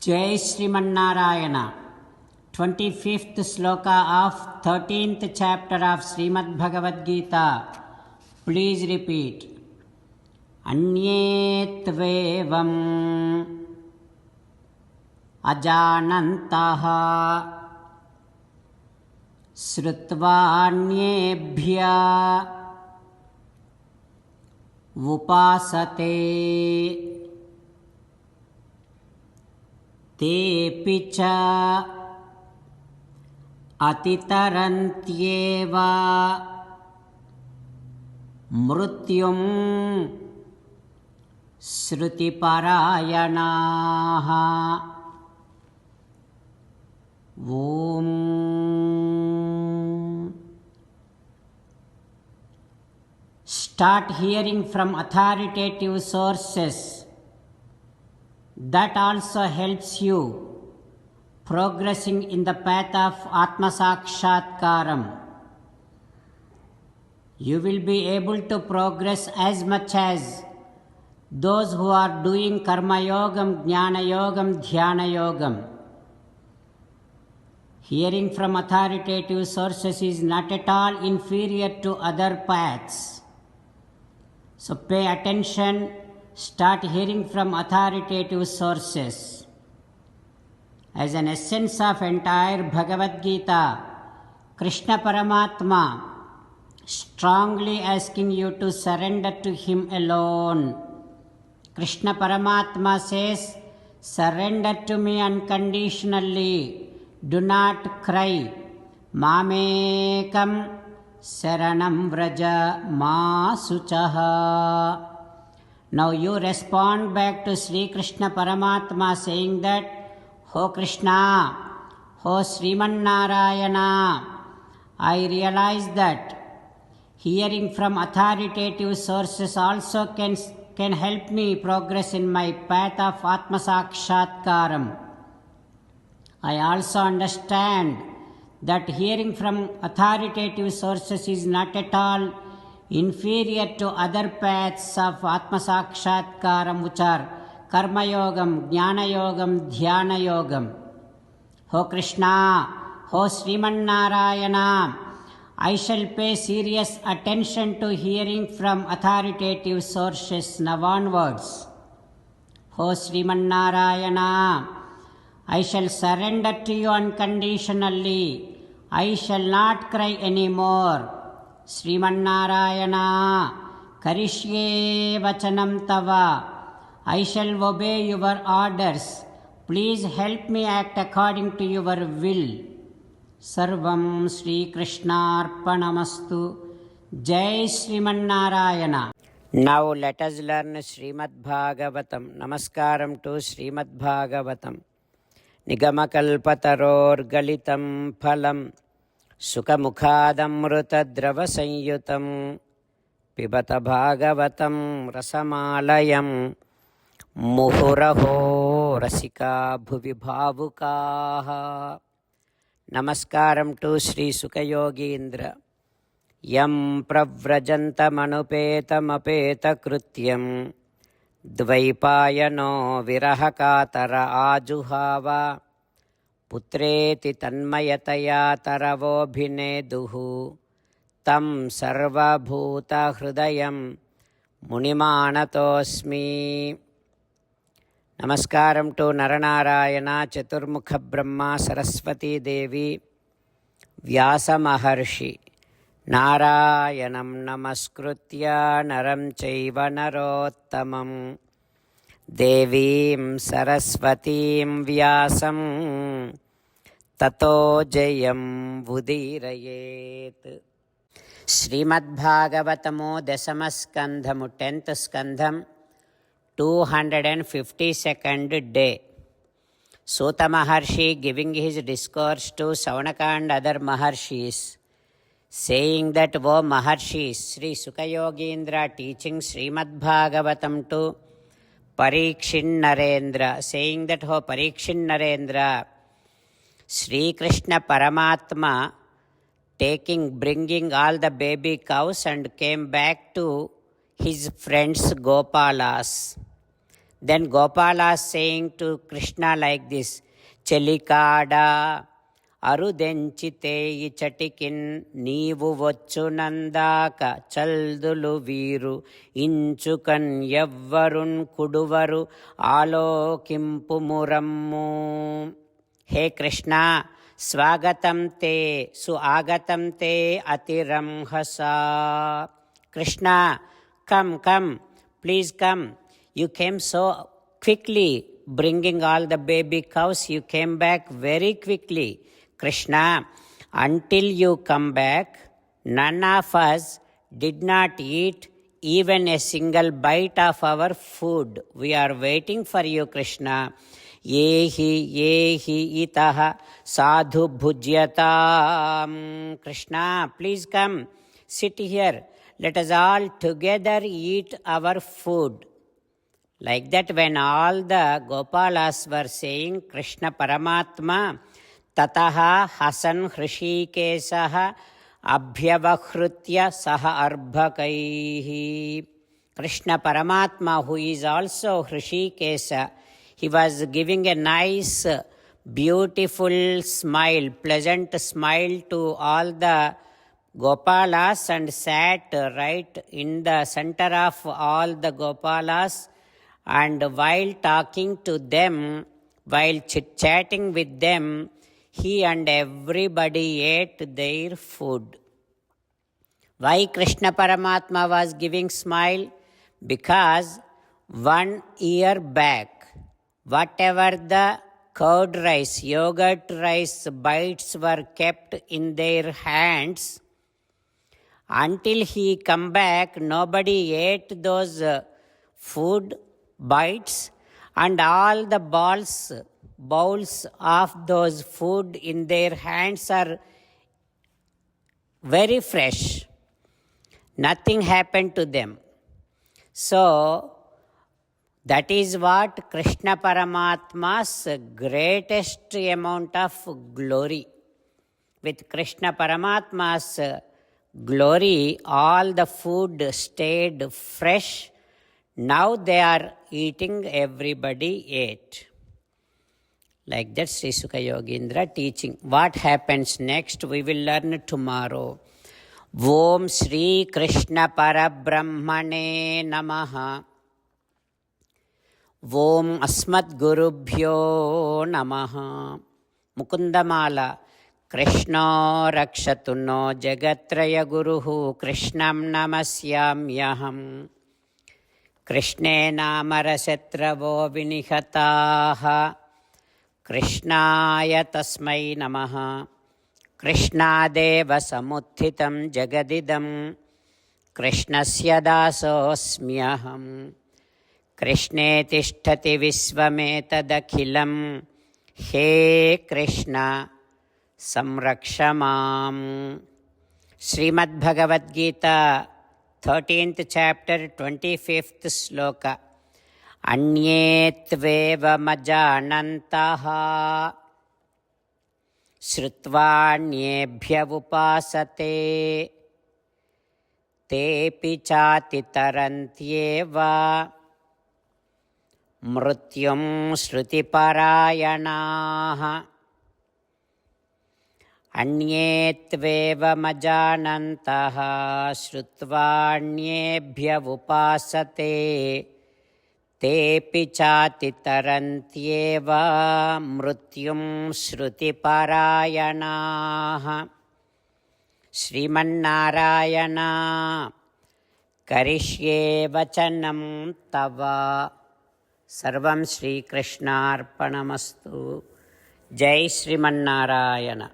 Jai Srimannarayana. 25th sloka of 13th chapter of Srimad Bhagavad Gita. Please repeat. Anyetvevam ajanantaha srutvanyebhya upasate तेऽपि च अतितरन्त्येव मृत्युं श्रुतिपरायणाः। ॐ Start hearing from authoritative sources. That also helps you progressing in the path of Atma Sakshatkaram. You will be able to progress as much as those who are doing Karma Yogam, Jnana Yogam, Dhyana Yogam. Hearing from authoritative sources is not at all inferior to other paths. So pay attention. Start hearing from authoritative sources. As an essence of entire Bhagavad Gita, Krishna Paramatma strongly asking you to surrender to Him alone. Krishna Paramatma says, surrender to me unconditionally. Do not cry. Mamekam saranam vraja ma suchaha. Now you respond back to Sri Krishna Paramatma saying that, Ho Krishna, Ho Srimannarayana, I realize that hearing from authoritative sources also can help me progress in my path of Atma Sakshatkaram. I also understand that hearing from authoritative sources is not at all inferior to other paths of Atma Sakshatkaram, which are Karma Yogam, Jnana Yogam, Dhyana Yogam. Ho Krishna, Ho Srimannarayana, I shall pay serious attention to hearing from authoritative sources now onwards. Ho Srimannarayana, I shall surrender to you unconditionally. I shall not cry anymore. Srimannarayana, Karishye Vachanam Tava, I shall obey your orders. Please help me act according to your will. Sarvam Sri Krishnarpanamastu. Jai Srimannarayana. Now let us learn Srimad Bhagavatam. Namaskaram to Srimad Bhagavatam. Nigamakalpataror galitam phalam Sukhamukadamrutadravasanyutam Pibata Bhagavatam Rasamalayam Muhuraho Rasika Bhuvi Bhavukaha. Namaskaram to Sri Sukayogindra. Yam Pravrajantamanupeta Krutyam Dvaipayano Virahakatara Ajuhava Putreti Tanmayataya Taravobhineduhu Tam Sarvabhuta Hrudayam Munimanatosmi. Namaskaram to Naranarayana, Chaturmukha Brahma, Saraswati Devi, Vyasa Maharshi. Narayanam Namaskritya Naram Chaiva Narottamam Devim Saraswatim Vyasam Tato Jayam Vudirayet. Srimad Bhagavatamo Dasamaskandhamu 10th Skandham 252nd day. Sota Maharshi giving his discourse to Saunaka and other Maharshis, saying that, O Maharshis, Sri Sukayogindra teaching Srimad Bhagavatam to Parikshin Narendra, saying that, O Parikshin Narendra, Sri Krishna Paramatma bringing all the baby cows and came back to his friends Gopalas. Then Gopala is saying to Krishna like this, Chelikada అరుదెంచితే ఇచటికిన్ నీవు వచ్చునందాక చల్దులు వీరు ఇంచుకన్ ఎవ్వరున్ కుడువరు ఆలోకింపు మురమ్ము. హే కృష్ణ, స్వాగతం తే సుఆగతం తే అతిరంహసా. Krishna, come come, please come. You came so quickly, bringing all the baby cows. You came back very quickly. Krishna, until you come back, none of us did not eat even a single bite of our food. We are waiting for you, Krishna. Yehi itaha sadhu bhujyatam. Krishna, please come, sit here. Let us all together eat our food. Like that, when all the Gopalas were saying Krishna Paramatma, tataha hasan hrishikesaha abhyavahrutya saha arbhakaihi. Krishna Paramatma, who is also Hrishikesa, he was giving a nice, beautiful smile, pleasant smile to all the Gopalas and sat right in the center of all the Gopalas. And while talking to them, while chit-chatting with them, he and everybody ate their food. Why Krishna Paramatma was giving smile? Because 1 year back, whatever the curd rice, yogurt rice bites were kept in their hands, until he come back, nobody ate those food bites, and all the bowls of those food in their hands are very fresh. Nothing happened to them. So that is what Krishna Paramatma's greatest amount of glory. With Krishna Paramatma's glory, all the food stayed fresh. Now they are eating, everybody ate. Like that, Sri Sukha Yogindra teaching. What happens next, we will learn tomorrow. Om Sri Krishna Parabrahmane Namaha. Om Asmat Gurubhyo Namaha. Mukundamala. Krishna Rakshatu no Jagatraya Guruhu Krishnam Namasyamyaham. Krishne namarashatravo vinihataha. Krishnaya tasmai namaha. Krishnadeva samuthitam jagadidam. Krishnasya dasosmyaham. Krishne tishtati visvametadakhilam. He Krishna samrakshamam. Srimad Bhagavad Gita 13th chapter 25th sloka. Anye tveva majanantaha srutvanyebhya upasate tepi chati tarantyeva mrutyum shruti parayanaha. Anye tveva majanantaha srutvanyebhya upasate tepi chati tarantyeva mrutyum shruti parayanaha. Srimannarayana karishye vachanam tava. Sarvam Shri Krishnarpanamastu. Jai Srimannarayana.